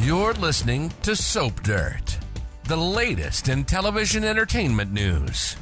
You're listening to Soap Dirt, the latest in television entertainment news.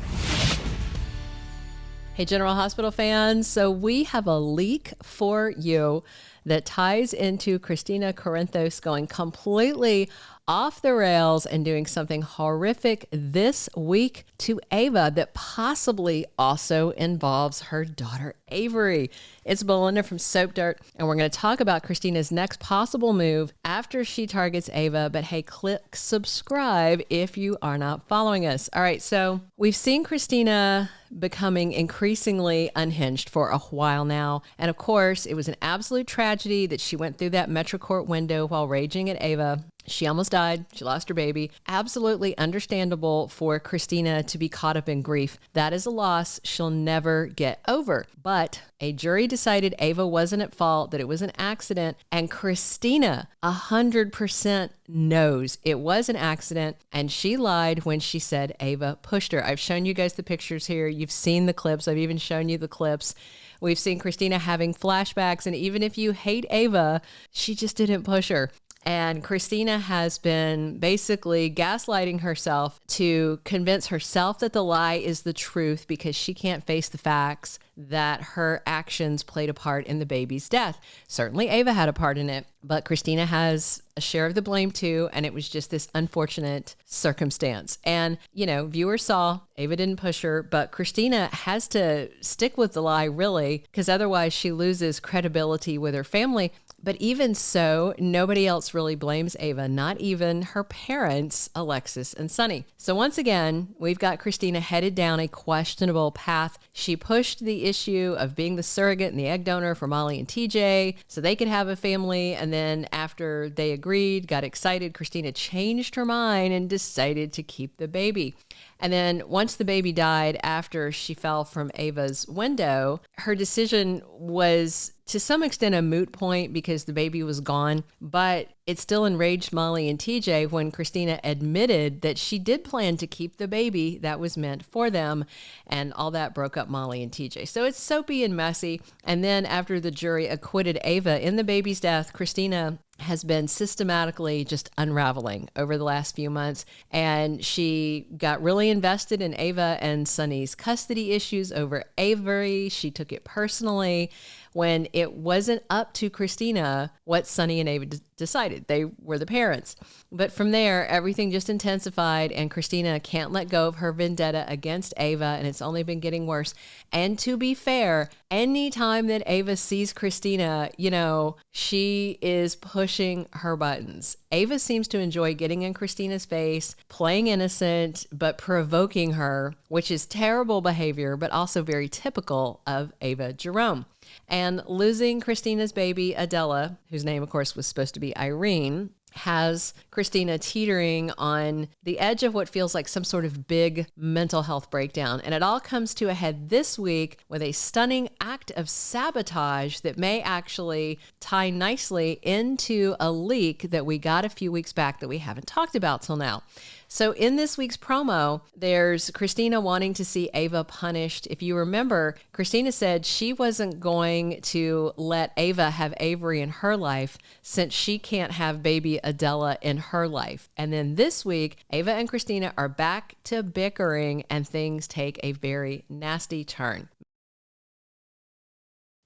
Hey, General Hospital fans. So we have a leak for you that ties into Kristina Corinthos going completely off the rails and doing something horrific this week to Ava that possibly also involves her daughter, Avery. It's Belinda from Soap Dirt, and we're going to talk about Kristina's next possible move after she targets Ava. But hey, click subscribe if you are not following us. All right, so we've seen Kristina becoming increasingly unhinged for a while now. And of course, it was an absolute tragedy that she went through that Metro Court window while raging at Ava. She almost died. She lost her baby. Absolutely understandable for Kristina to be caught up in grief. That is a loss she'll never get over. But a jury decided Ava wasn't at fault, that it was an accident. And Kristina 100% knows it was an accident. And she lied when she said Ava pushed her. I've shown you guys the pictures here. You've seen the clips. I've even shown you the clips. We've seen Kristina having flashbacks. And even if you hate Ava, she just didn't push her. And Kristina has been basically gaslighting herself to convince herself that the lie is the truth because she can't face the facts that her actions played a part in the baby's death. Certainly Ava had a part in it, but Kristina has a share of the blame too, and it was just this unfortunate circumstance. And, you know, viewers saw Ava didn't push her, but Kristina has to stick with the lie really, because otherwise she loses credibility with her family. But even so, nobody else really blames Ava, not even her parents, Alexis and Sonny. So once again, we've got Kristina headed down a questionable path. She pushed the issue of being the surrogate and the egg donor for Molly and TJ so they could have a family. And then after they agreed, got excited, Kristina changed her mind and decided to keep the baby. And then once the baby died after she fell from Ava's window, her decision was to some extent a moot point because the baby was gone, but it still enraged Molly and TJ when Kristina admitted that she did plan to keep the baby that was meant for them, and all that broke up Molly and TJ. So it's soapy and messy. And then after the jury acquitted Ava in the baby's death, Kristina has been systematically just unraveling over the last few months. And she got really invested in Ava and Sonny's custody issues over Avery. She took it personally when it wasn't up to Kristina what Sonny and Ava decided. They were the parents. But from there, everything just intensified, and Kristina can't let go of her vendetta against Ava, and it's only been getting worse. And to be fair, anytime that Ava sees Kristina, you know, she is pushing her buttons. Ava seems to enjoy getting in Kristina's face, playing innocent, but provoking her, which is terrible behavior, but also very typical of Ava Jerome. And losing Kristina's baby, Adela, whose name, of course, was supposed to be Irene, has Kristina teetering on the edge of what feels like some sort of big mental health breakdown. And it all comes to a head this week with a stunning act of sabotage that may actually tie nicely into a leak that we got a few weeks back that we haven't talked about till now. So in this week's promo, there's Kristina wanting to see Ava punished. If you remember, Kristina said she wasn't going to let Ava have Avery in her life since she can't have baby Adela in her life. And then this week, Ava and Kristina are back to bickering and things take a very nasty turn.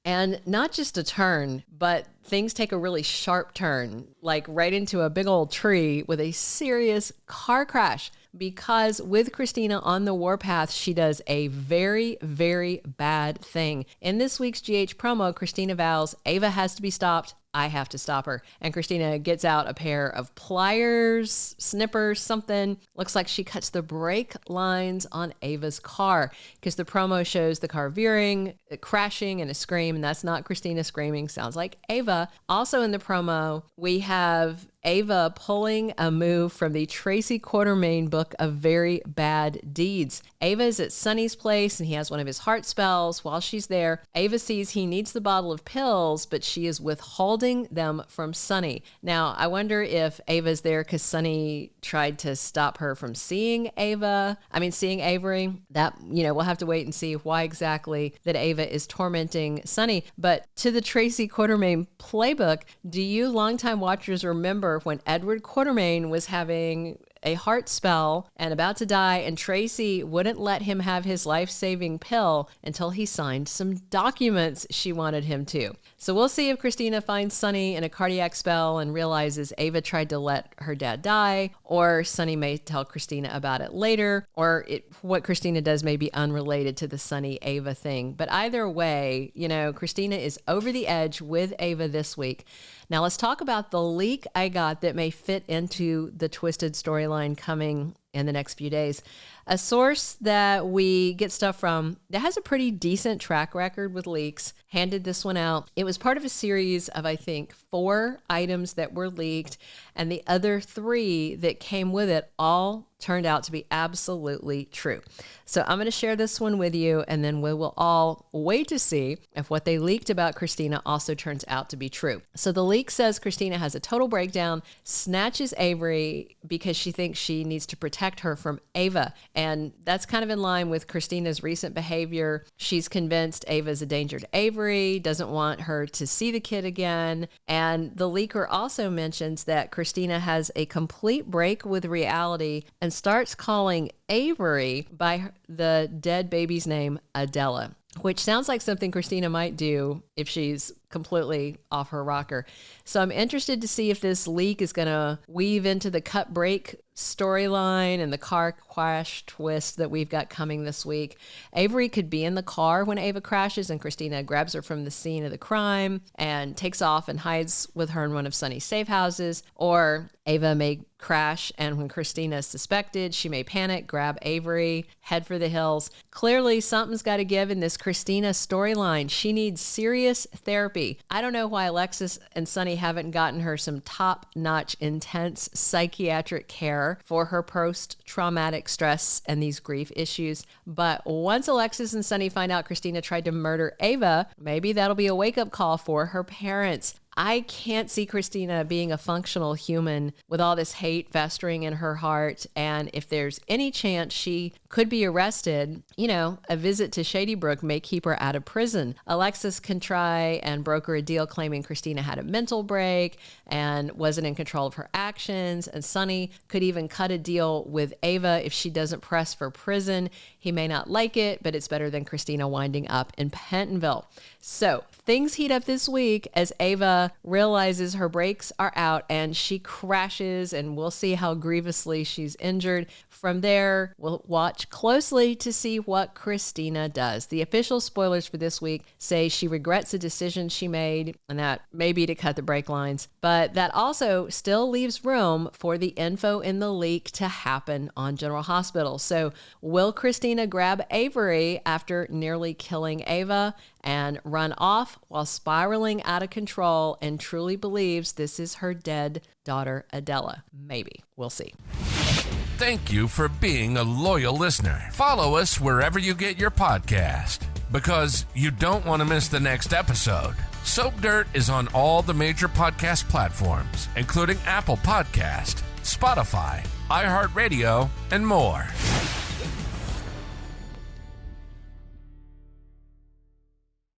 And not just a turn, but things take a really sharp turn, like right into a big old tree with a serious car crash. Because with Kristina on the warpath, she does a very, very bad thing. In this week's GH promo, Kristina vows Ava has to be stopped. I have to stop her. And Kristina gets out a pair of pliers, snippers, something. Looks like she cuts the brake lines on Ava's car because the promo shows the car veering, crashing, and a scream. And that's not Kristina screaming. Sounds like Ava. Also in the promo, we have Ava pulling a move from the Tracy Quartermain book of Very Bad Deeds. Ava is at Sonny's place and he has one of his heart spells. While she's there, Ava sees he needs the bottle of pills, but she is withholding them from Sonny. Now, I wonder if Ava's there because Sonny tried to stop her from seeing Avery. That, we'll have to wait and see why exactly that Ava is tormenting Sonny. But to the Tracy Quartermain playbook, do you longtime watchers remember remember when Edward Quartermain was having a heart spell and about to die, and Tracy wouldn't let him have his life-saving pill until he signed some documents she wanted him to. So we'll see if Kristina finds Sonny in a cardiac spell and realizes Ava tried to let her dad die, or Sonny may tell Kristina about it later, or what Kristina does may be unrelated to the Sonny-Ava thing. But either way, Kristina is over the edge with Ava this week. Now let's talk about the leak I got that may fit into the twisted storyline coming in the next few days. A source that we get stuff from that has a pretty decent track record with leaks handed this one out. It was part of a series of, I think, 4 items that were leaked, and the other 3 that came with it all turned out to be absolutely true. So I'm going to share this one with you, and then we will all wait to see if what they leaked about Kristina also turns out to be true. So the leak says Kristina has a total breakdown, snatches Avery because she thinks she needs to protect her from Ava. And that's kind of in line with Kristina's recent behavior. She's convinced Ava's a danger to Avery, doesn't want her to see the kid again. And the leaker also mentions that Kristina has a complete break with reality and starts calling Avery by the dead baby's name, Adela, which sounds like something Kristina might do if she's completely off her rocker. So I'm interested to see if this leak is going to weave into the cut break storyline and the car crash twist that we've got coming this week. Avery could be in the car when Ava crashes and Kristina grabs her from the scene of the crime and takes off and hides with her in one of Sonny's safe houses. Or Ava may crash, and when Kristina is suspected, she may panic, grab Avery, head for the hills. Clearly, something's got to give in this Kristina storyline. She needs serious therapy. I don't know why Alexis and Sonny haven't gotten her some top-notch, intense psychiatric care for her post-traumatic stress and these grief issues. But once Alexis and Sonny find out Kristina tried to murder Ava, maybe that'll be a wake-up call for her parents. I can't see Kristina being a functional human with all this hate festering in her heart. And if there's any chance she could be arrested, a visit to Shady Brook may keep her out of prison. Alexis can try and broker a deal claiming Kristina had a mental break and wasn't in control of her actions. And Sonny could even cut a deal with Ava if she doesn't press for prison. He may not like it, but it's better than Kristina winding up in Pentonville. So things heat up this week as Ava realizes her brakes are out and she crashes, and we'll see how grievously she's injured. From there, we'll watch closely to see what Kristina does. The official spoilers for this week say she regrets the decision she made, and that may be to cut the brake lines, but that also still leaves room for the info in the leak to happen on General Hospital. So will Kristina grab Avery after nearly killing Ava and run off while spiraling out of control and truly believes this is her dead daughter, Adela? Maybe. We'll see. Thank you for being a loyal listener. Follow us wherever you get your podcast, because you don't want to miss the next episode. Soap Dirt is on all the major podcast platforms, including Apple Podcast, Spotify, iHeartRadio, and more.